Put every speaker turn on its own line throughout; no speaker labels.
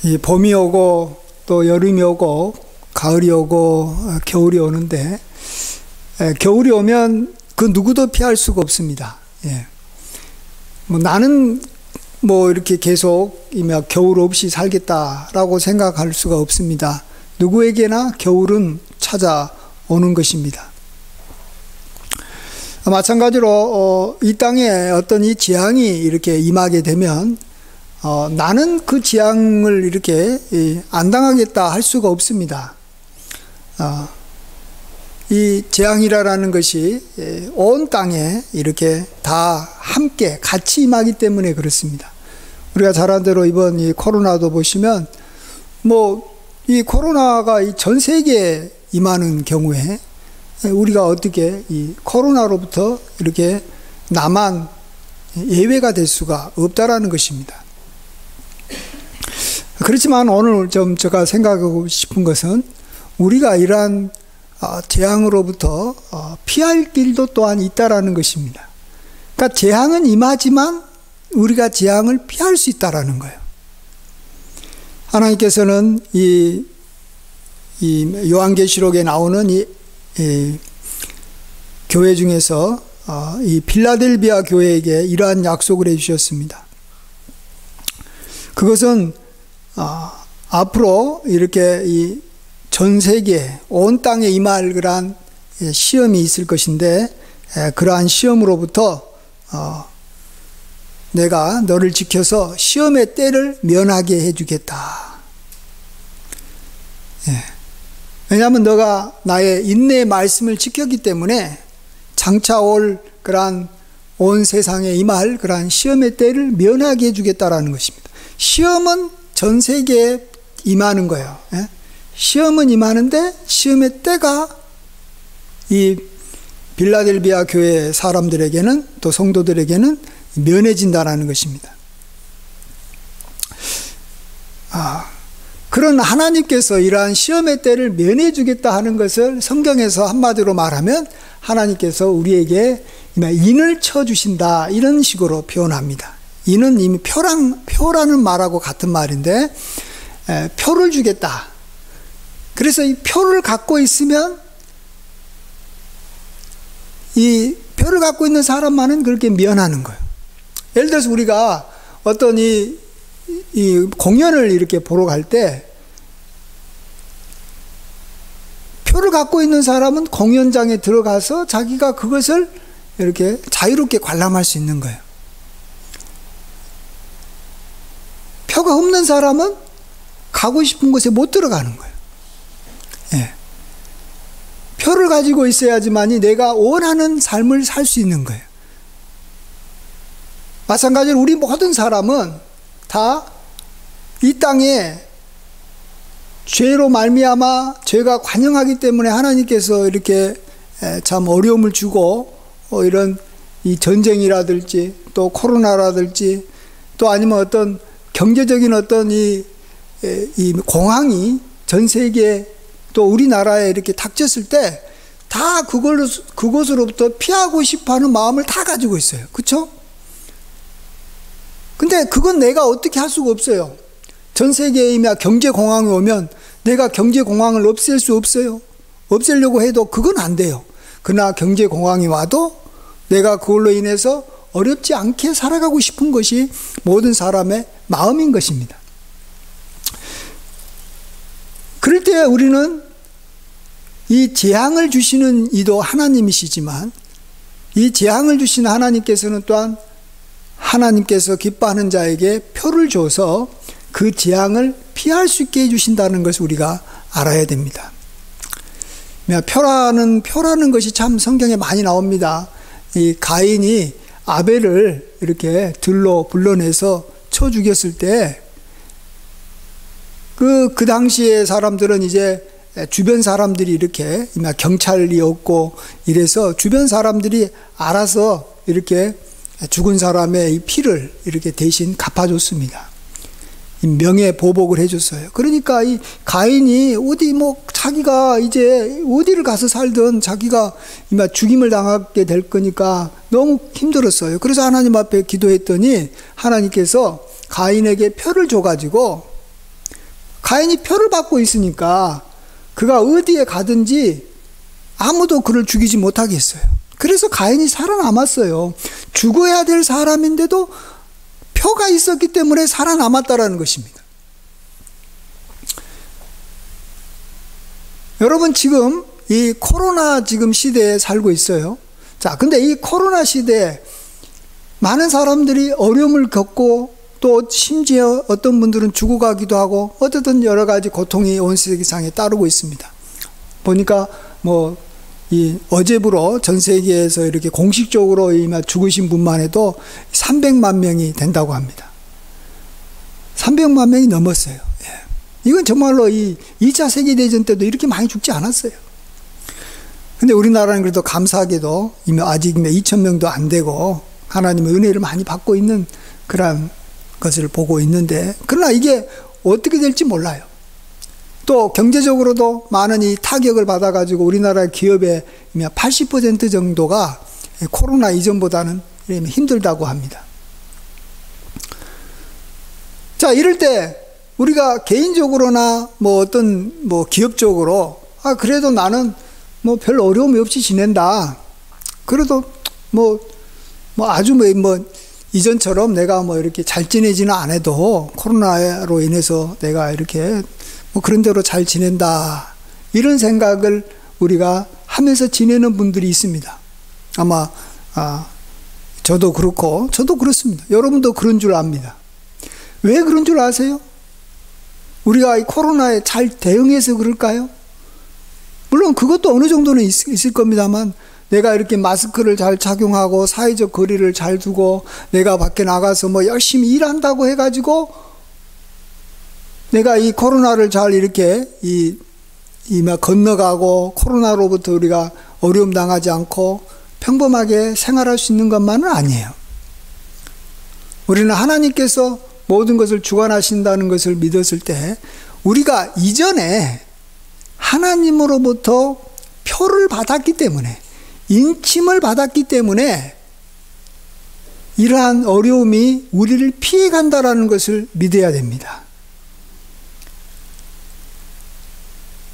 이 봄이 오고 또 여름이 오고 가을이 오고 겨울이 오는데, 겨울이 오면 그 누구도 피할 수가 없습니다. 예. 뭐 나는 뭐 이렇게 계속 겨울 없이 살겠다라고 생각할 수가 없습니다. 누구에게나 겨울은 찾아오는 것입니다. 마찬가지로 이 땅에 어떤 이 재앙이 이렇게 임하게 되면 나는 그 재앙을 이렇게 안 당하겠다 할 수가 없습니다. 이 재앙이라는 것이 온 땅에 이렇게 다 함께 같이 임하기 때문에 그렇습니다. 우리가 잘 아는 대로 이번 이 코로나도 보시면 뭐 이 코로나가 전 세계에 임하는 경우에 우리가 어떻게 이 코로나로부터 이렇게 나만 예외가 될 수가 없다라는 것입니다. 그렇지만 오늘 좀 제가 생각하고 싶은 것은 우리가 이러한 재앙으로부터 피할 길도 또한 있다라는 것입니다. 그러니까 재앙은 임하지만 우리가 재앙을 피할 수 있다라는 거예요. 하나님께서는 이 요한계시록에 나오는 이 교회 중에서 이 빌라델비아 교회에게 이러한 약속을 해주셨습니다. 그것은 앞으로 이렇게 이 전 세계 온 땅에 임할 그러한 시험이 있을 것인데, 그러한 시험으로부터 내가 너를 지켜서 시험의 때를 면하게 해주겠다. 왜냐하면 너가 나의 인내의 말씀을 지켰기 때문에 장차 올 그러한 온 세상에 임할 그러한 시험의 때를 면하게 해주겠다라는 것입니다. 시험은 전 세계에 임하는 거예요. 시험은 임하는데 시험의 때가 이 빌라델비아 교회 사람들에게는, 또 성도들에게는 면해진다라는 것입니다. 그런 하나님께서 이러한 시험의 때를 면해주겠다 하는 것을 성경에서 한마디로 말하면 하나님께서 우리에게 인을 쳐주신다, 이런 식으로 표현합니다. 인은 이미 표라는 말하고 같은 말인데, 표를 주겠다. 그래서 이 표를 갖고 있으면, 이 표를 갖고 있는 사람만은 그렇게 면하는 거예요. 예를 들어서 우리가 어떤 이 공연을 이렇게 보러 갈 때, 표를 갖고 있는 사람은 공연장에 들어가서 자기가 그것을 이렇게 자유롭게 관람할 수 있는 거예요. 표가 없는 사람은 가고 싶은 곳에 못 들어가는 거예요. 예. 표를 가지고 있어야지만이 내가 원하는 삶을 살 수 있는 거예요. 마찬가지로 우리 모든 사람은 다 이 땅에 죄로 말미암아 죄가 관영하기 때문에 하나님께서 이렇게 참 어려움을 주고, 이런 이 전쟁이라든지 또 코로나라든지 또 아니면 어떤 경제적인 어떤 이 공황이 전 세계 또 우리나라에 이렇게 닥쳤을 때 다 그것으로부터 피하고 싶어하는 마음을 다 가지고 있어요. 그렇죠? 근데 그건 내가 어떻게 할 수가 없어요. 전 세계에 이미 경제 공황이 오면 내가 경제 공황을 없앨 수 없어요. 없애려고 해도 그건 안 돼요. 그러나 경제 공황이 와도 내가 그걸로 인해서 어렵지 않게 살아가고 싶은 것이 모든 사람의 마음인 것입니다. 그럴 때 우리는 이 재앙을 주시는 이도 하나님이시지만, 이 재앙을 주시는 하나님께서는 또한 하나님께서 기뻐하는 자에게 표를 줘서 그 재앙을 피할 수 있게 해주신다는 것을 우리가 알아야 됩니다. 표라는 것이 참 성경에 많이 나옵니다. 이 가인이 아벨을 이렇게 들로 불러내서 쳐 죽였을 때, 그 당시에 사람들은 이제 주변 사람들이 이렇게 경찰이 없고 이래서 주변 사람들이 알아서 이렇게 죽은 사람의 이 피를 이렇게 대신 갚아줬습니다. 명예보복을 해줬어요. 그러니까 이 가인이 자기가 이제 어디를 가서 살든 자기가 죽임을 당하게 될 거니까 너무 힘들었어요. 그래서 하나님 앞에 기도했더니 하나님께서 가인에게 표를 줘가지고 가인이 표를 받고 있으니까 그가 어디에 가든지 아무도 그를 죽이지 못하게 했어요. 그래서 가인이 살아남았어요. 죽어야 될 사람인데도 표가 있었기 때문에 살아남았다라는 것입니다. 여러분, 지금 이 코로나 지금 시대에 살고 있어요. 자, 근데 이 코로나 시대에 많은 사람들이 어려움을 겪고 또 심지어 어떤 분들은 죽어가기도 하고 어쨌든 여러 가지 고통이 온 세계상에 따르고 있습니다. 보니까 이 어제부로 전 세계에서 이렇게 공식적으로 죽으신 분만 해도 300만 명이 된다고 합니다. 300만 명이 넘었어요. 예. 이건 정말로 이 2차 세계대전 때도 이렇게 많이 죽지 않았어요. 근데 우리나라는 그래도 감사하게도 아직 2,000명도 안 되고 하나님의 은혜를 많이 받고 있는 그런 것을 보고 있는데, 그러나 이게 어떻게 될지 몰라요. 또 경제적으로도 많은 이 타격을 받아가지고 우리나라 기업의 80% 정도가 코로나 이전보다는 힘들다고 합니다. 자, 이럴 때 우리가 개인적으로나 어떤 기업적으로 그래도 나는 별 어려움이 없이 지낸다. 그래도 아주 이전처럼 내가 이렇게 잘 지내지는 않아도 코로나로 인해서 내가 이렇게 그런 대로 잘 지낸다. 이런 생각을 우리가 하면서 지내는 분들이 있습니다. 아마 저도 그렇고 저도 그렇습니다. 여러분도 그런 줄 압니다. 왜 그런 줄 아세요? 우리가 이 코로나에 잘 대응해서 그럴까요? 물론 그것도 어느 정도는 있을 겁니다만, 내가 이렇게 마스크를 잘 착용하고 사회적 거리를 잘 두고 내가 밖에 나가서 열심히 일한다고 해가지고 내가 이 코로나를 잘 이렇게 건너가고 코로나로부터 우리가 어려움 당하지 않고 평범하게 생활할 수 있는 것만은 아니에요. 우리는 하나님께서 모든 것을 주관하신다는 것을 믿었을 때 우리가 이전에 하나님으로부터 표를 받았기 때문에, 인침을 받았기 때문에 이러한 어려움이 우리를 피해간다는 것을 믿어야 됩니다.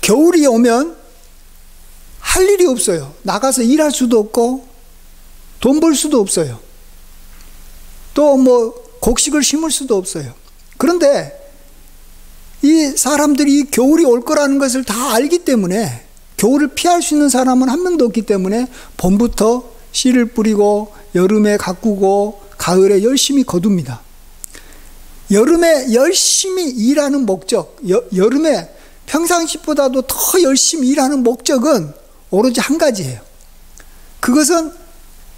겨울이 오면 할 일이 없어요. 나가서 일할 수도 없고 돈 벌 수도 없어요. 또 곡식을 심을 수도 없어요. 그런데 이 사람들이 겨울이 올 거라는 것을 다 알기 때문에, 겨울을 피할 수 있는 사람은 한 명도 없기 때문에 봄부터 씨를 뿌리고 여름에 가꾸고 가을에 열심히 거둡니다. 여름에 열심히 일하는 목적, 여름에 평상시보다도 더 열심히 일하는 목적은 오로지 한 가지예요. 그것은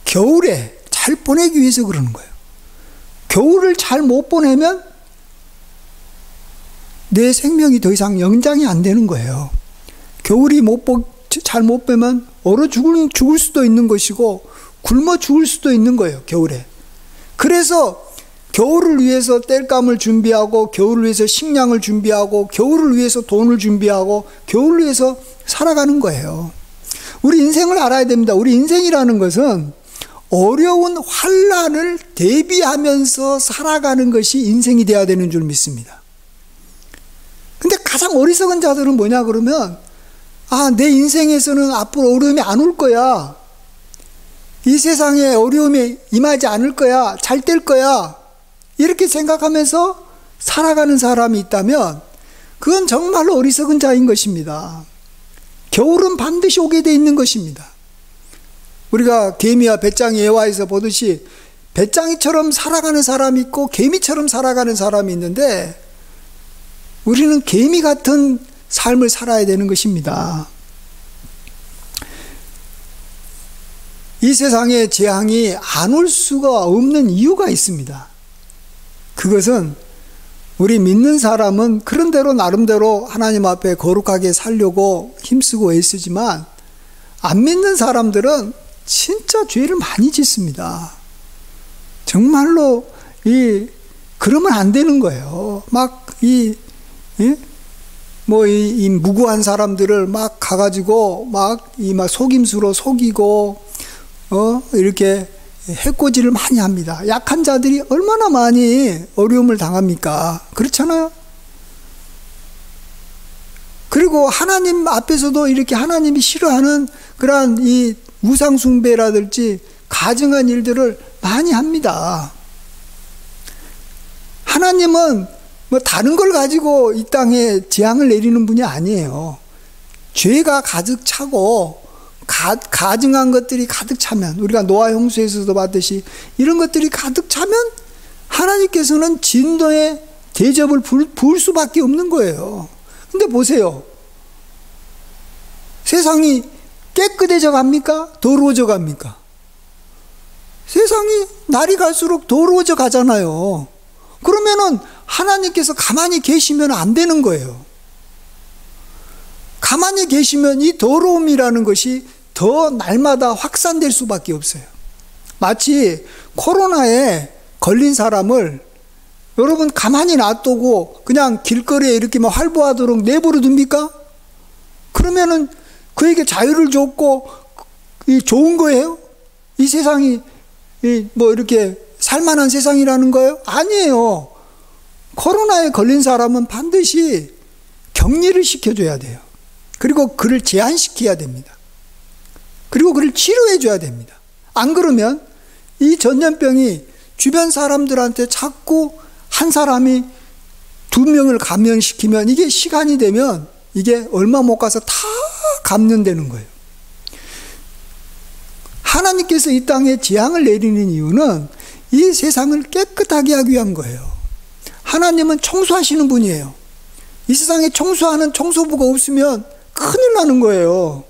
겨울에 잘 보내기 위해서 그러는 거예요. 겨울을 잘 못 보내면 내 생명이 더 이상 연장이 안 되는 거예요. 겨울이 잘 못 빼면 얼어 죽을 수도 있는 것이고 굶어 죽을 수도 있는 거예요, 겨울에. 그래서 겨울을 위해서 땔감을 준비하고, 겨울을 위해서 식량을 준비하고, 겨울을 위해서 돈을 준비하고, 겨울을 위해서 살아가는 거예요. 우리 인생을 알아야 됩니다. 우리 인생이라는 것은 어려운 환난을 대비하면서 살아가는 것이 인생이 되어야 되는 줄 믿습니다. 근데 가장 어리석은 자들은 뭐냐 그러면, 내 인생에서는 앞으로 어려움이 안 올 거야. 이 세상에 어려움이 임하지 않을 거야. 잘 될 거야. 이렇게 생각하면서 살아가는 사람이 있다면 그건 정말로 어리석은 자인 것입니다. 겨울은 반드시 오게 돼 있는 것입니다. 우리가 개미와 배짱이 예화에서 보듯이 배짱이처럼 살아가는 사람이 있고 개미처럼 살아가는 사람이 있는데, 우리는 개미 같은 삶을 살아야 되는 것입니다. 이 세상에 재앙이 안 올 수가 없는 이유가 있습니다. 그것은 우리 믿는 사람은 그런대로 나름대로 하나님 앞에 거룩하게 살려고 힘쓰고 애쓰지만, 안 믿는 사람들은 진짜 죄를 많이 짓습니다. 정말로 그러면 안 되는 거예요. 이 무고한 사람들을 막 가가지고 속임수로 속이고 이렇게 해코지를 많이 합니다. 약한 자들이 얼마나 많이 어려움을 당합니까? 그렇잖아요. 그리고 하나님 앞에서도 이렇게 하나님이 싫어하는 그러한 이 우상숭배라든지 가증한 일들을 많이 합니다. 하나님은 뭐 다른 걸 가지고 이 땅에 재앙을 내리는 분이 아니에요. 죄가 가득 차고 가증한 것들이 가득 차면, 우리가 노아 홍수에서도 봤듯이 이런 것들이 가득 차면 하나님께서는 진노의 대접을 부을 수밖에 없는 거예요. 근데 보세요. 세상이 깨끗해져 갑니까? 더러워져 갑니까? 세상이 날이 갈수록 더러워져 가잖아요. 그러면은 하나님께서 가만히 계시면 안 되는 거예요. 가만히 계시면 이 더러움이라는 것이 더 날마다 확산될 수밖에 없어요. 마치 코로나에 걸린 사람을 여러분 가만히 놔두고 그냥 길거리에 이렇게 막 활보하도록 내버려 둡니까? 그러면은 그에게 자유를 줬고 좋은 거예요? 이 세상이 뭐 이렇게 살만한 세상이라는 거예요? 아니에요. 코로나에 걸린 사람은 반드시 격리를 시켜줘야 돼요. 그리고 그를 제한시켜야 됩니다. 그리고 그를 치료해줘야 됩니다. 안 그러면 이 전염병이 주변 사람들한테 자꾸 한 사람이 2명을 감염시키면 이게 시간이 되면 이게 얼마 못 가서 다 감염되는 거예요. 하나님께서 이 땅에 재앙을 내리는 이유는 이 세상을 깨끗하게 하기 위한 거예요. 하나님은 청소하시는 분이에요. 이 세상에 청소하는 청소부가 없으면 큰일 나는 거예요.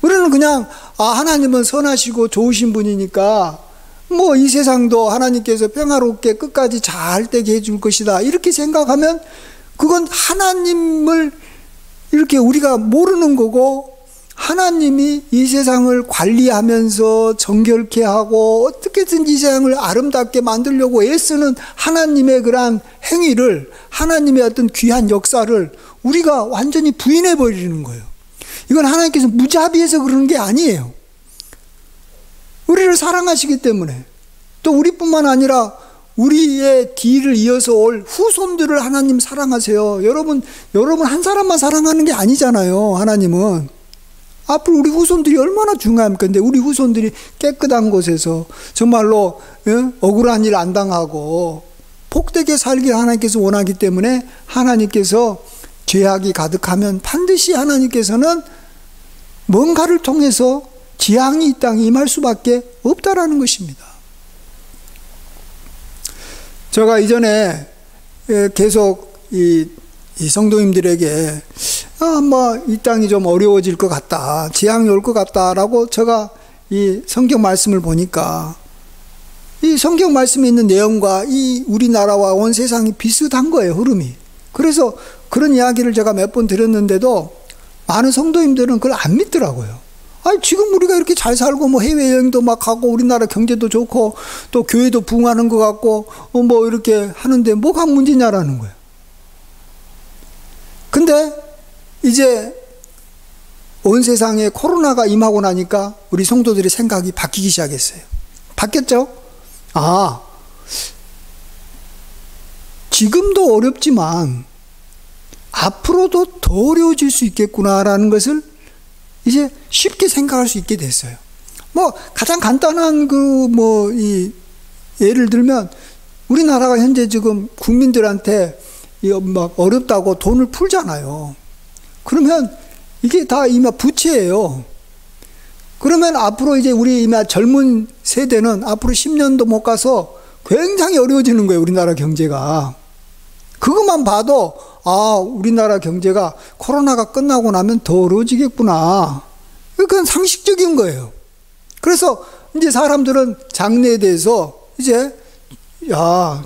우리는 그냥 하나님은 선하시고 좋으신 분이니까 뭐 이 세상도 하나님께서 평화롭게 끝까지 잘 되게 해줄 것이다 이렇게 생각하면 그건 하나님을 이렇게 우리가 모르는 거고, 하나님이 이 세상을 관리하면서 정결케 하고 어떻게든지 이 세상을 아름답게 만들려고 애쓰는 하나님의 그러한 행위를, 하나님의 어떤 귀한 역사를 우리가 완전히 부인해 버리는 거예요. 이건 하나님께서 무자비해서 그러는 게 아니에요. 우리를 사랑하시기 때문에, 또 우리뿐만 아니라 우리의 뒤를 이어서 올 후손들을 하나님 사랑하세요. 여러분 한 사람만 사랑하는 게 아니잖아요. 하나님은 앞으로 우리 후손들이 얼마나 중요합니까? 근데 우리 후손들이 깨끗한 곳에서 정말로 억울한 일 안 당하고 복되게 살길 하나님께서 원하기 때문에, 하나님께서 죄악이 가득하면 반드시 하나님께서는 뭔가를 통해서 재앙이 이 땅에 임할 수밖에 없다라는 것입니다. 제가 이전에 계속 이 성도님들에게 이 땅이 좀 어려워질 것 같다, 재앙이 올 것 같다라고 제가 이 성경 말씀을 보니까 이 성경 말씀에 있는 내용과 이 우리나라와 온 세상이 비슷한 거예요, 흐름이. 그래서 그런 이야기를 제가 몇 번 드렸는데도 많은 성도님들은 그걸 안 믿더라고요. 지금 우리가 이렇게 잘 살고 뭐 해외여행도 막 가고 우리나라 경제도 좋고 또 교회도 부흥하는 것 같고 뭐 이렇게 하는데 뭐가 문제냐라는 거예요. 근데 이제 온 세상에 코로나가 임하고 나니까 우리 성도들의 생각이 바뀌기 시작했어요. 바뀌었죠? 지금도 어렵지만 앞으로도 더 어려워질 수 있겠구나라는 것을 이제 쉽게 생각할 수 있게 됐어요. 뭐 가장 간단한 이 예를 들면 우리나라가 현재 지금 국민들한테 막 어렵다고 돈을 풀잖아요. 그러면 이게 다 이마 부채예요. 그러면 앞으로 이제 우리 이마 젊은 세대는 앞으로 10년도 못 가서 굉장히 어려워지는 거예요, 우리나라 경제가. 그것만 봐도 우리나라 경제가 코로나가 끝나고 나면 더 어려워지겠구나. 그건 상식적인 거예요. 그래서 이제 사람들은 장래에 대해서 이제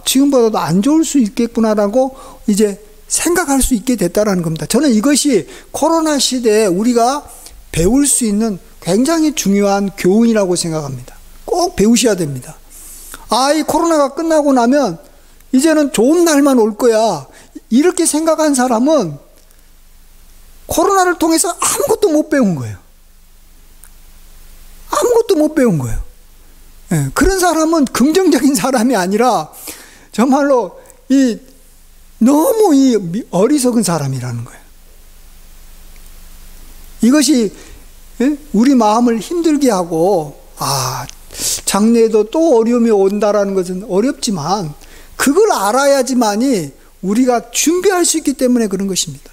지금보다도 안 좋을 수 있겠구나라고 이제 생각할 수 있게 됐다라는 겁니다. 저는 이것이 코로나 시대에 우리가 배울 수 있는 굉장히 중요한 교훈이라고 생각합니다. 꼭 배우셔야 됩니다. 이 코로나가 끝나고 나면 이제는 좋은 날만 올 거야, 이렇게 생각한 사람은 코로나를 통해서 아무것도 못 배운 거예요. 아무것도 못 배운 거예요. 그런 사람은 긍정적인 사람이 아니라 정말로 너무 어리석은 사람이라는 거예요. 이것이 우리 마음을 힘들게 하고 장래에도 또 어려움이 온다라는 것은 어렵지만 그걸 알아야지만이 우리가 준비할 수 있기 때문에 그런 것입니다.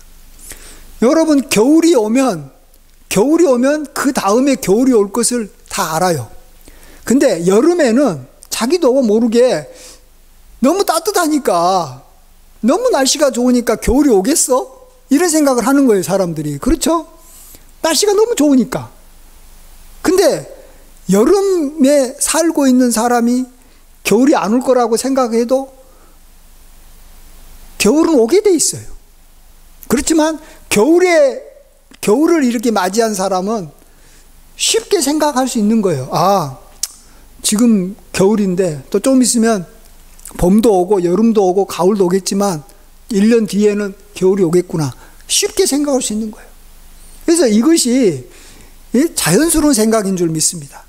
여러분, 겨울이 오면 그 다음에 겨울이 올 것을 다 알아요. 근데 여름에는 자기도 모르게 너무 따뜻하니까, 너무 날씨가 좋으니까 겨울이 오겠어? 이런 생각을 하는 거예요, 사람들이. 그렇죠? 날씨가 너무 좋으니까. 근데 여름에 살고 있는 사람이 겨울이 안 올 거라고 생각해도 겨울은 오게 돼 있어요. 그렇지만 겨울을 이렇게 맞이한 사람은 쉽게 생각할 수 있는 거예요. 지금 겨울인데 또 좀 있으면 봄도 오고 여름도 오고 가을도 오겠지만 1년 뒤에는 겨울이 오겠구나. 쉽게 생각할 수 있는 거예요. 그래서 이것이 자연스러운 생각인 줄 믿습니다.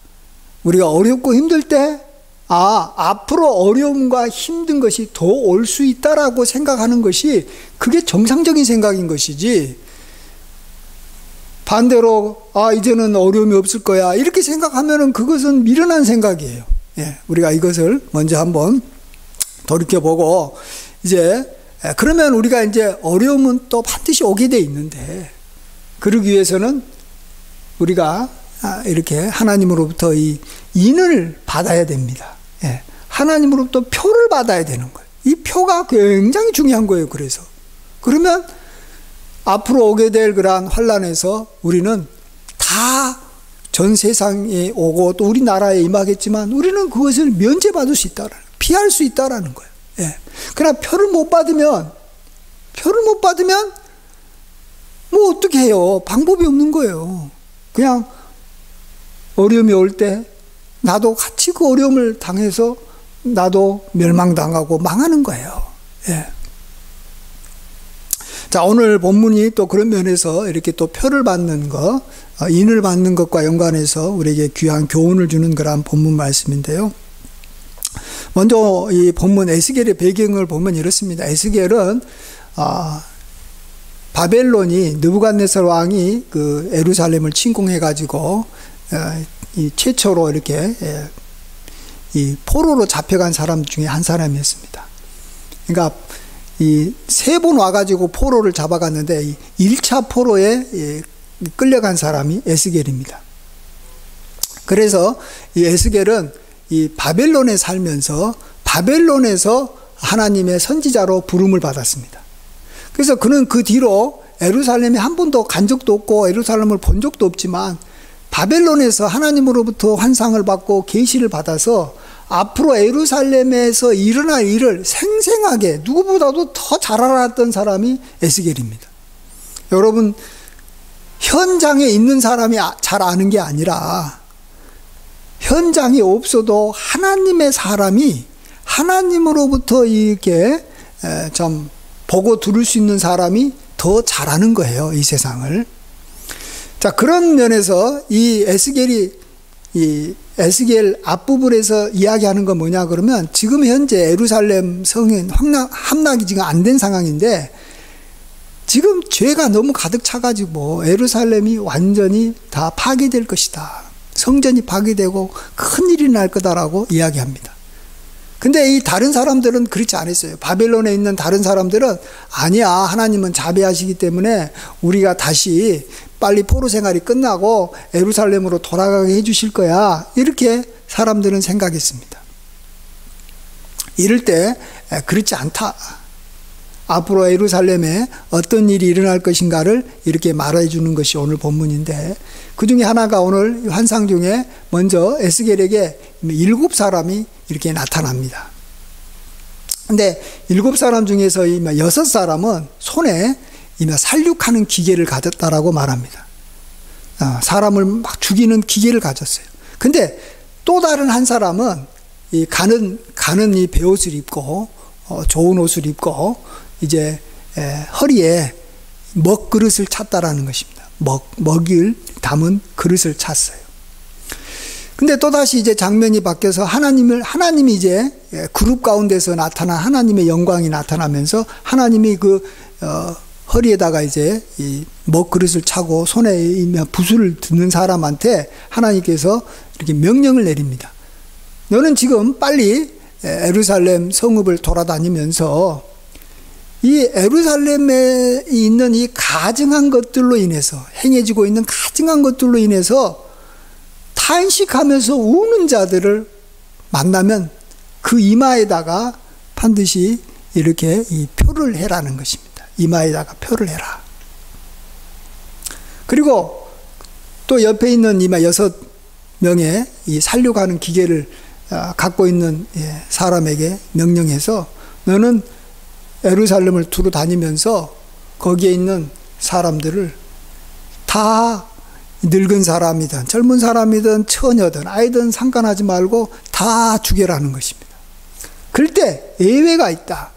우리가 어렵고 힘들 때 앞으로 어려움과 힘든 것이 더 올 수 있다라고 생각하는 것이 그게 정상적인 생각인 것이지, 반대로 이제는 어려움이 없을 거야 이렇게 생각하면은 그것은 미련한 생각이에요. 우리가 이것을 먼저 한번 돌이켜보고, 이제 그러면 우리가 이제 어려움은 또 반드시 오게 돼 있는데, 그러기 위해서는 우리가 이렇게 하나님으로부터 이 인을 받아야 됩니다. 하나님으로부터 표를 받아야 되는 거예요. 이 표가 굉장히 중요한 거예요. 그러면 앞으로 오게 될 그러한 환난에서 우리는 다 전 세상에 오고 또 우리나라에 임하겠지만 우리는 그것을 면제받을 수 있다라는, 피할 수 있다라는 거예요. 그러나 표를 못 받으면 뭐 어떻게 해요? 방법이 없는 거예요. 그냥 어려움이 올 때 나도 같이 그 어려움을 당해서 나도 멸망당하고 망하는 거예요. 자, 오늘 본문이 또 그런 면에서 이렇게 또 표를 받는 것, 인을 받는 것과 연관해서 우리에게 귀한 교훈을 주는 그런 본문 말씀인데요. 먼저 이 본문 에스겔의 배경을 보면 이렇습니다. 에스겔은 바벨론이 느부갓네살 왕이 그 예루살렘을 침공해 가지고 이 최초로 이렇게 이 포로로 잡혀간 사람 중에 한 사람이었습니다. 그러니까 이 세 번 와가지고 포로를 잡아갔는데 이 1차 포로에 끌려간 사람이 에스겔입니다. 그래서 이 에스겔은 이 바벨론에 살면서 바벨론에서 하나님의 선지자로 부름을 받았습니다. 그래서 그는 그 뒤로 예루살렘에 한 번도 간 적도 없고 예루살렘을 본 적도 없지만 바벨론에서 하나님으로부터 환상을 받고 계시를 받아서 앞으로 예루살렘에서 일어날 일을 생생하게 누구보다도 더 잘 알았던 사람이 에스겔입니다. 여러분, 현장에 있는 사람이 잘 아는 게 아니라 현장이 없어도 하나님의 사람이 하나님으로부터 이렇게 좀 보고 들을 수 있는 사람이 더 잘 아는 거예요, 이 세상을. 자, 그런 면에서 이 에스겔 앞부분에서 이야기하는 건 뭐냐 그러면, 지금 현재 예루살렘 성은 함락이 지금 안 된 상황인데 지금 죄가 너무 가득 차가지고 예루살렘이 완전히 다 파괴될 것이다, 성전이 파괴되고 큰 일이 날 거다라고 이야기합니다. 근데 이 다른 사람들은 그렇지 않았어요. 바벨론에 있는 다른 사람들은 아니야, 하나님은 자비하시기 때문에 우리가 다시 빨리 포로 생활이 끝나고 예루살렘으로 돌아가게 해주실 거야, 이렇게 사람들은 생각했습니다. 이럴 때 그렇지 않다, 앞으로 예루살렘에 어떤 일이 일어날 것인가를 이렇게 말해주는 것이 오늘 본문인데, 그 중에 하나가 오늘 환상 중에 먼저 에스겔에게 7사람이 이렇게 나타납니다. 근데 7사람 중에서 6사람은 손에 살육하는 기계를 가졌다라고 말합니다. 사람을 막 죽이는 기계를 가졌어요. 근데 또 다른 한 사람은 이 가는 이 베옷을 입고 좋은 옷을 입고 이제 허리에 먹그릇을 찼다라는 것입니다. 먹을 담은 그릇을 찼어요. 근데 또다시 이제 장면이 바뀌어서 하나님이 이제 그룹 가운데서 나타난 하나님의 영광이 나타나면서 하나님이 그 허리에다가 이제 이 먹그릇을 차고 손에 붓을 드는 사람한테 하나님께서 이렇게 명령을 내립니다. 너는 지금 빨리 예루살렘 성읍을 돌아다니면서 이 예루살렘에 있는 이 가증한 것들로 인해서, 행해지고 있는 가증한 것들로 인해서 탄식하면서 우는 자들을 만나면 그 이마에다가 반드시 이렇게 이 표를 해라는 것입니다. 이마에다가 표를 해라. 그리고 또 옆에 있는 이마 6명의 이 살려가는 기계를 갖고 있는 사람에게 명령해서 너는 예루살렘을 두루 다니면서 거기에 있는 사람들을 다 늙은 사람이든 젊은 사람이든 처녀든 아이든 상관하지 말고 다 죽여라는 것입니다. 그럴 때 예외가 있다.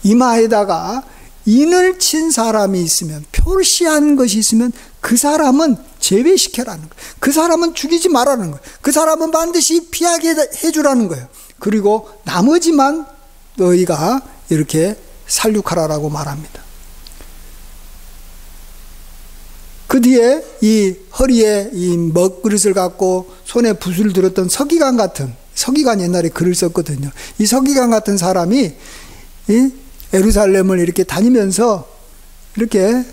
이마에다가 인을 친 사람이 있으면, 표시한 것이 있으면 그 사람은 제외시켜라는 거예요. 그 사람은 죽이지 말라는 거예요. 그 사람은 반드시 피하게 해주라는 거예요. 그리고 나머지만 너희가 이렇게 살육하라라고 말합니다. 그 뒤에 이 허리에 이 먹그릇을 갖고 손에 붓을 들었던 서기관 같은, 서기관 옛날에 글을 썼거든요. 이 서기관 같은 사람이 이 예루살렘을 이렇게 다니면서 이렇게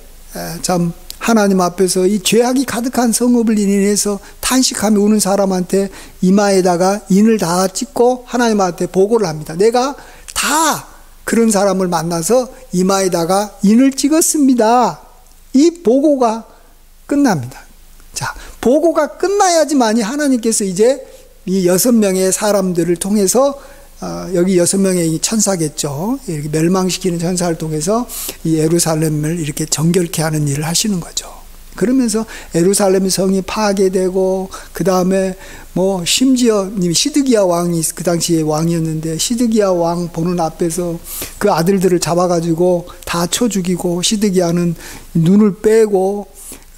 참 하나님 앞에서 이 죄악이 가득한 성읍을 인해서 탄식하며 우는 사람한테 이마에다가 인을 다 찍고 하나님한테 보고를 합니다. 내가 다 그런 사람을 만나서 이마에다가 인을 찍었습니다. 이 보고가 끝납니다. 자, 보고가 끝나야지만이 하나님께서 이제 이 6명의 사람들을 통해서 여기 6명의 천사겠죠. 이렇게 멸망시키는 천사를 통해서 이 예루살렘을 이렇게 정결케 하는 일을 하시는 거죠. 그러면서 예루살렘 성이 파괴되고, 그 다음에 뭐 심지어 시드기야 왕이 그 당시에 왕이었는데, 시드기야 왕 보는 앞에서 그 아들들을 잡아가지고 다 쳐 죽이고, 시드기야는 눈을 빼고,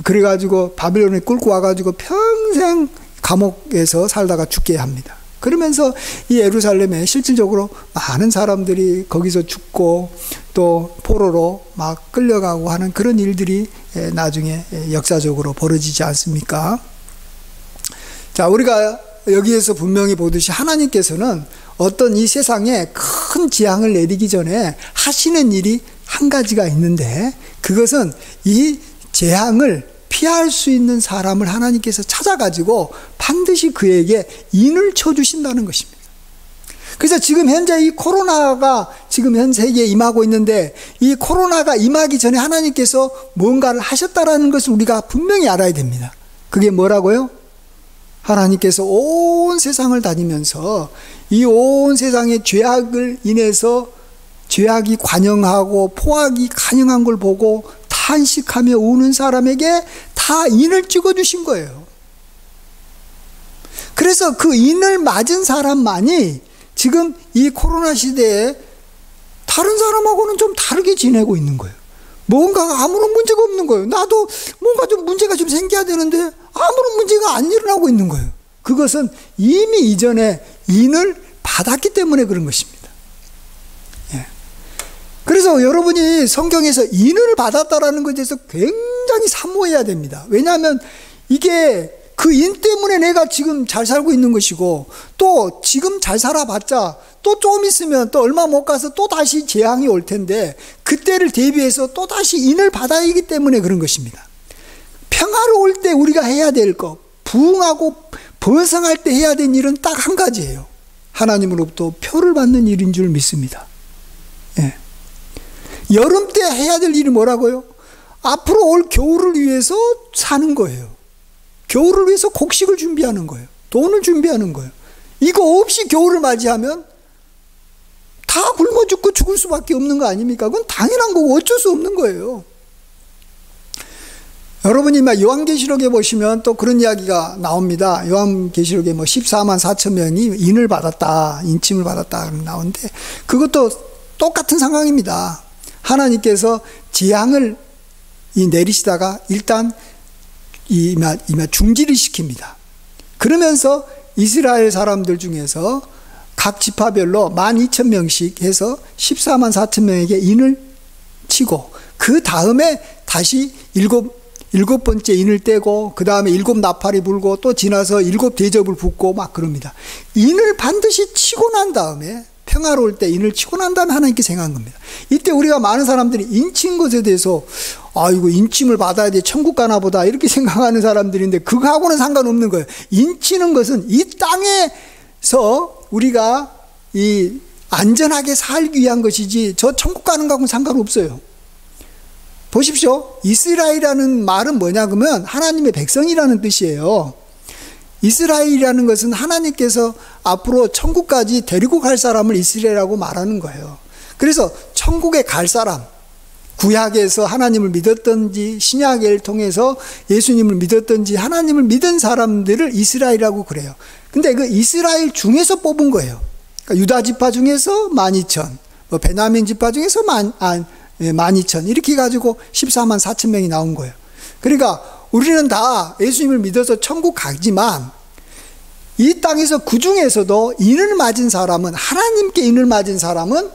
그래가지고 바빌론에 끌고 와가지고 평생 감옥에서 살다가 죽게 합니다. 그러면서 이 예루살렘에 실질적으로 많은 사람들이 거기서 죽고 또 포로로 막 끌려가고 하는 그런 일들이 나중에 역사적으로 벌어지지 않습니까? 자, 우리가 여기에서 분명히 보듯이 하나님께서는 어떤 이 세상에 큰 재앙을 내리기 전에 하시는 일이 한 가지가 있는데, 그것은 이 재앙을 피할 수 있는 사람을 하나님께서 찾아가지고 반드시 그에게 인을 쳐주신다는 것입니다. 그래서 지금 현재 이 코로나가 지금 현 세계에 임하고 있는데, 이 코로나가 임하기 전에 하나님께서 뭔가를 하셨다라는 것을 우리가 분명히 알아야 됩니다. 그게 뭐라고요? 하나님께서 온 세상을 다니면서 이 온 세상의 죄악을 인해서 죄악이 관영하고 포악이 간영한 걸 보고 탄식하며 우는 사람에게 다 인을 찍어주신 거예요. 그래서 그 인을 맞은 사람만이 지금 이 코로나 시대에 다른 사람하고는 좀 다르게 지내고 있는 거예요. 뭔가 아무런 문제가 없는 거예요. 나도 뭔가 좀 문제가 좀 생겨야 되는데 아무런 문제가 안 일어나고 있는 거예요. 그것은 이미 이전에 인을 받았기 때문에 그런 것입니다. 그래서 여러분이 성경에서 인을 받았다라는 것에 대해서 굉장히 사모해야 됩니다. 왜냐하면 이게 그 인 때문에 내가 지금 잘 살고 있는 것이고, 또 지금 잘 살아봤자 또 좀 있으면 또 얼마 못 가서 또 다시 재앙이 올 텐데, 그때를 대비해서 또 다시 인을 받아야 하기 때문에 그런 것입니다. 평화로울 때 우리가 해야 될 것, 부흥하고 번성할 때 해야 될 일은 딱 한 가지예요. 하나님으로부터 표를 받는 일인 줄 믿습니다. 예. 여름 때 해야 될 일이 뭐라고요? 앞으로 올 겨울을 위해서 사는 거예요. 겨울을 위해서 곡식을 준비하는 거예요. 돈을 준비하는 거예요. 이거 없이 겨울을 맞이하면 다 굶어 죽고 죽을 수밖에 없는 거 아닙니까? 그건 당연한 거고 어쩔 수 없는 거예요. 여러분이 요한계시록에 보시면 또 그런 이야기가 나옵니다. 요한계시록에 14만 4천 명이 인을 받았다, 인침을 받았다 나오는데, 그것도 똑같은 상황입니다. 하나님께서 재앙을 내리시다가 일단 이마 중지를 시킵니다. 그러면서 이스라엘 사람들 중에서 각 지파별로 12,000명씩 해서 14만 4천 명에게 인을 치고 그 다음에 다시 일곱 번째 인을 떼고 그 다음에 7 나팔이 불고 또 지나서 7 대접을 붓고 막 그럽니다. 인을 반드시 치고 난 다음에 평화로울 때 인을 치고 난 다음에 하나님께 생각한 겁니다. 이때 우리가 많은 사람들이 인친 것에 대해서 이거 인침을 받아야 돼 천국 가나 보다 이렇게 생각하는 사람들인데 그거하고는 상관없는 거예요. 인치는 것은 이 땅에서 우리가 이 안전하게 살기 위한 것이지 저 천국 가는 거하고는 상관없어요. 보십시오. 이스라엘이라는 말은 뭐냐 그러면 하나님의 백성이라는 뜻이에요. 이스라엘이라는 것은 하나님께서 앞으로 천국까지 데리고 갈 사람을 이스라엘이라고 말하는 거예요. 그래서 천국에 갈 사람, 구약에서 하나님을 믿었던지 신약을 통해서 예수님을 믿었던지 하나님을 믿은 사람들을 이스라엘이라고 그래요. 근데 그 이스라엘 중에서 뽑은 거예요. 그러니까 유다 지파 중에서 12,000, 베냐민 지파 중에서 12,000 이렇게 가지고 14만 4천 명이 나온 거예요. 그러니까 우리는 다 예수님을 믿어서 천국 가지만 이 땅에서 그 중에서도 인을 맞은 사람은 하나님께 인을 맞은 사람은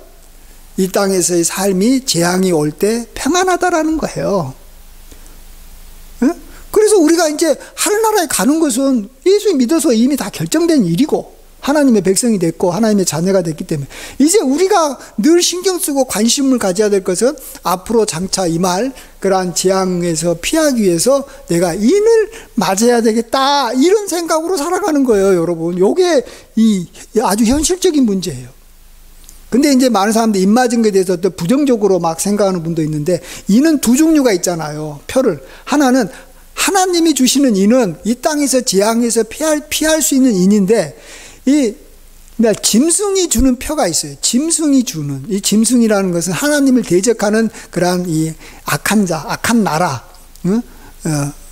이 땅에서의 삶이 재앙이 올 때 평안하다라는 거예요. 그래서 우리가 이제 하늘나라에 가는 것은 예수님 믿어서 이미 다 결정된 일이고 하나님의 백성이 됐고 하나님의 자녀가 됐기 때문에 이제 우리가 늘 신경 쓰고 관심을 가져야 될 것은 앞으로 장차 임할 그러한 재앙에서 피하기 위해서 내가 인을 맞아야 되겠다 이런 생각으로 살아가는 거예요. 여러분 이게 아주 현실적인 문제예요. 근데 이제 많은 사람들이 인 맞은 것에 대해서 또 부정적으로 막 생각하는 분도 있는데 인은 두 종류가 있잖아요. 표를 하나는 하나님이 주시는 인은 이 땅에서 재앙에서 피할 수 있는 인인데 짐승이 주는 표가 있어요. 짐승이 주는 이 짐승이라는 것은 하나님을 대적하는 그러한 이 악한 자, 악한 나라,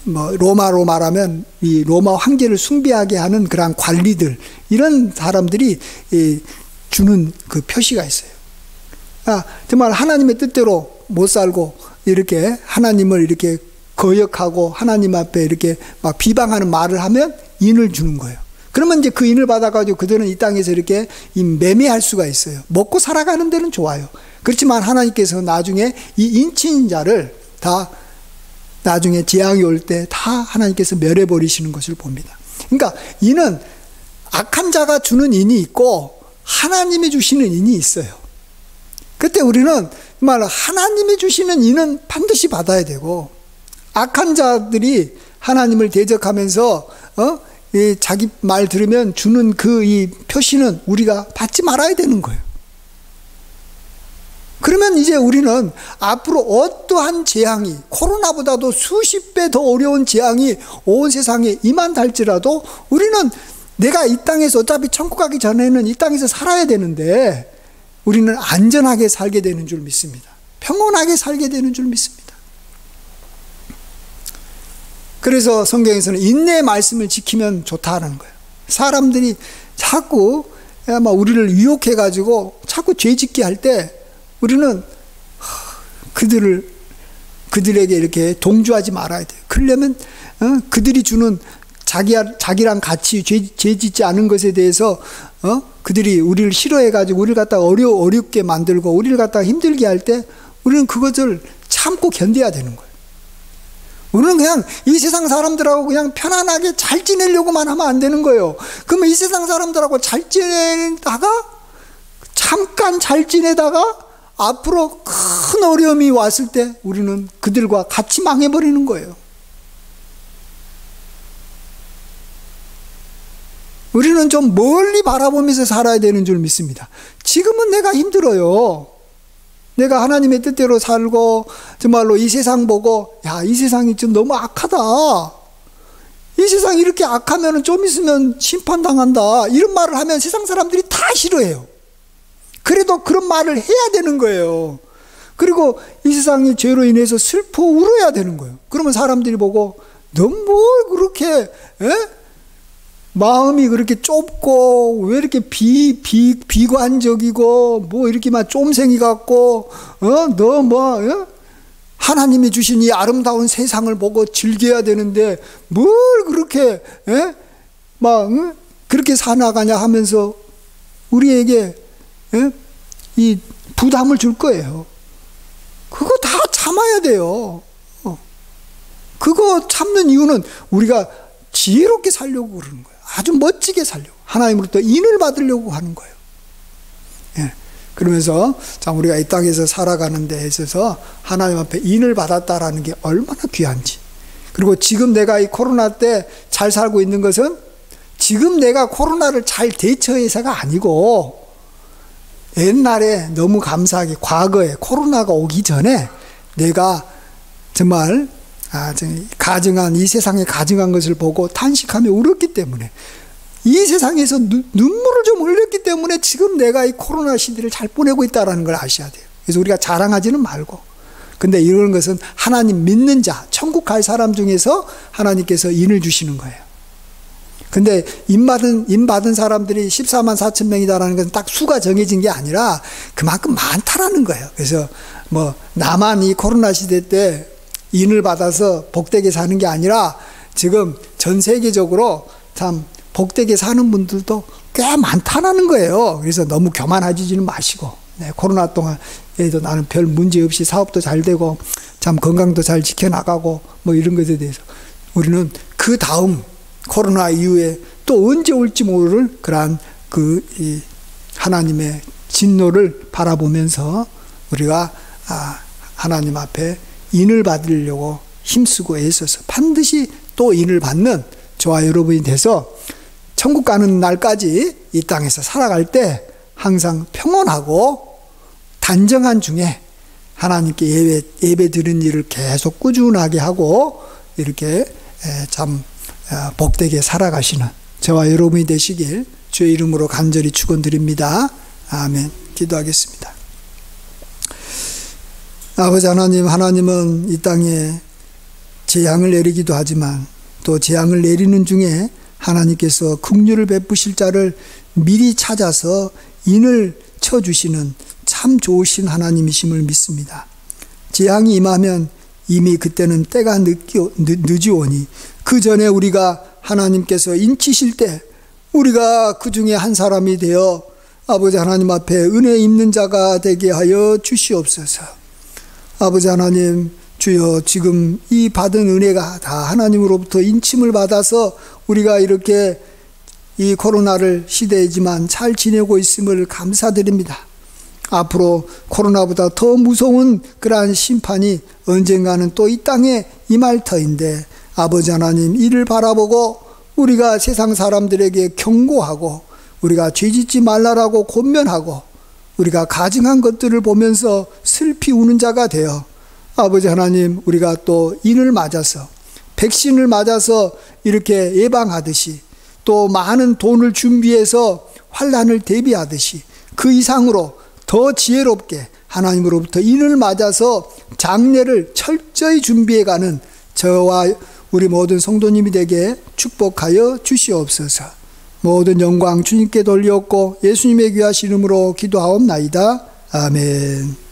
로마로 말하면 이 로마 황제를 숭배하게 하는 그러한 관리들 이런 사람들이 주는 그 표시가 있어요. 정말 하나님의 뜻대로 못 살고 이렇게 하나님을 이렇게 거역하고 하나님 앞에 이렇게 막 비방하는 말을 하면 인을 주는 거예요. 그러면 이제 그 인을 받아가지고 그들은 이 땅에서 이렇게 매매할 수가 있어요. 먹고 살아가는 데는 좋아요. 그렇지만 하나님께서 나중에 이 인친 자를 다 나중에 재앙이 올 때 다 하나님께서 멸해버리시는 것을 봅니다. 그러니까 인은 악한 자가 주는 인이 있고 하나님이 주시는 인이 있어요. 그때 우리는 정말 하나님이 주시는 인은 반드시 받아야 되고 악한 자들이 하나님을 대적하면서 자기 말 들으면 주는 그 이 표시는 우리가 받지 말아야 되는 거예요. 그러면 이제 우리는 앞으로 어떠한 재앙이 코로나보다도 수십 배 더 어려운 재앙이 온 세상에 임한다 할지라도 우리는 내가 이 땅에서 어차피 천국 가기 전에는 이 땅에서 살아야 되는데 우리는 안전하게 살게 되는 줄 믿습니다. 평온하게 살게 되는 줄 믿습니다. 그래서 성경에서는 인내의 말씀을 지키면 좋다는 거예요. 사람들이 자꾸 아마 우리를 유혹해가지고 자꾸 죄 짓게 할 때 우리는 그들에게 이렇게 동조하지 말아야 돼요. 그러려면 그들이 주는 자기랑 같이 죄 짓지 않은 것에 대해서 그들이 우리를 싫어해가지고 우리를 갖다가 어렵게 만들고 우리를 갖다가 힘들게 할 때 우리는 그것을 참고 견뎌야 되는 거예요. 우리는 그냥 이 세상 사람들하고 그냥 편안하게 잘 지내려고만 하면 안 되는 거예요. 그러면 이 세상 사람들하고 잘 지내다가 잠깐 잘 지내다가 앞으로 큰 어려움이 왔을 때 우리는 그들과 같이 망해버리는 거예요. 우리는 좀 멀리 바라보면서 살아야 되는 줄 믿습니다. 지금은 내가 힘들어요. 내가 하나님의 뜻대로 살고 정말로 이 세상 보고 이 세상이 좀 너무 악하다. 이 세상이 이렇게 악하면 좀 있으면 심판당한다. 이런 말을 하면 세상 사람들이 다 싫어해요. 그래도 그런 말을 해야 되는 거예요. 그리고 이 세상의 죄로 인해서 슬퍼 울어야 되는 거예요. 그러면 사람들이 보고 너 뭘 그렇게 마음이 그렇게 좁고 왜 이렇게 비관적이고 뭐 이렇게 막 쫌생이 같고 하나님이 주신 이 아름다운 세상을 보고 즐겨야 되는데 뭘 그렇게 그렇게 살아가냐 하면서 우리에게 이 부담을 줄 거예요. 그거 참아야 돼요. 그거 참는 이유는 우리가 지혜롭게 살려고 그러는 거예요. 아주 멋지게 살려고. 하나님으로부터 인을 받으려고 하는 거예요. 예. 그러면서 참 우리가 이 땅에서 살아가는 데 있어서 하나님 앞에 인을 받았다라는 게 얼마나 귀한지. 그리고 지금 내가 이 코로나 때 잘 살고 있는 것은 지금 내가 코로나를 잘 대처해서가 아니고 옛날에 너무 감사하게 과거에 코로나가 오기 전에 내가 정말 가증한 이 세상에 가증한 것을 보고 탄식하며 울었기 때문에 이 세상에서 눈물을 좀 흘렸기 때문에 지금 내가 이 코로나 시대를 잘 보내고 있다는 걸 아셔야 돼요. 그래서 우리가 자랑하지는 말고 근데 이런 것은 하나님 믿는 자 천국 갈 사람 중에서 하나님께서 인을 주시는 거예요. 근데 인 받은 사람들이 14만 4천 명이다라는 것은 딱 수가 정해진 게 아니라 그만큼 많다라는 거예요. 그래서 뭐 나만 이 코로나 시대 때 인을 받아서 복되게 사는 게 아니라 지금 전 세계적으로 참 복되게 사는 분들도 꽤 많다라는 거예요. 그래서 너무 교만하지는 마시고 코로나 동안에도 나는 별 문제 없이 사업도 잘 되고 참 건강도 잘 지켜나가고 뭐 이런 것에 대해서 우리는 그 다음 코로나 이후에 또 언제 올지 모를 그러한 이 하나님의 진노를 바라보면서 우리가 하나님 앞에 인을 받으려고 힘쓰고 애써서 반드시 또 인을 받는 저와 여러분이 돼서 천국 가는 날까지 이 땅에서 살아갈 때 항상 평온하고 단정한 중에 하나님께 예배 드리는 일을 계속 꾸준하게 하고 이렇게 참 복되게 살아가시는 저와 여러분이 되시길 주의 이름으로 간절히 축원드립니다. 아멘. 기도하겠습니다. 아버지 하나님, 하나님은 이 땅에 재앙을 내리기도 하지만 또 재앙을 내리는 중에 하나님께서 긍휼을 베푸실 자를 미리 찾아서 인을 쳐주시는 참 좋으신 하나님이심을 믿습니다. 재앙이 임하면 이미 그때는 때가 늦으오니 그 전에 우리가 하나님께서 인치실 때 우리가 그 중에 한 사람이 되어 아버지 하나님 앞에 은혜 입는 자가 되게 하여 주시옵소서. 아버지 하나님, 주여 지금 이 받은 은혜가 다 하나님으로부터 인침을 받아서 우리가 이렇게 이 코로나를 시대이지만 잘 지내고 있음을 감사드립니다. 앞으로 코로나보다 더 무서운 그러한 심판이 언젠가는 또 이 땅에 임할 터인데 아버지 하나님, 이를 바라보고 우리가 세상 사람들에게 경고하고 우리가 죄짓지 말라라고 권면하고 우리가 가증한 것들을 보면서 슬피 우는 자가 되어 아버지 하나님, 우리가 또 인을 맞아서 백신을 맞아서 이렇게 예방하듯이 또 많은 돈을 준비해서 환난을 대비하듯이 그 이상으로 더 지혜롭게 하나님으로부터 인을 맞아서 장례를 철저히 준비해가는 저와 우리 모든 성도님이 되게 축복하여 주시옵소서. 모든 영광 주님께 돌리옵고 예수님의 귀하신 이름으로 기도하옵나이다. 아멘.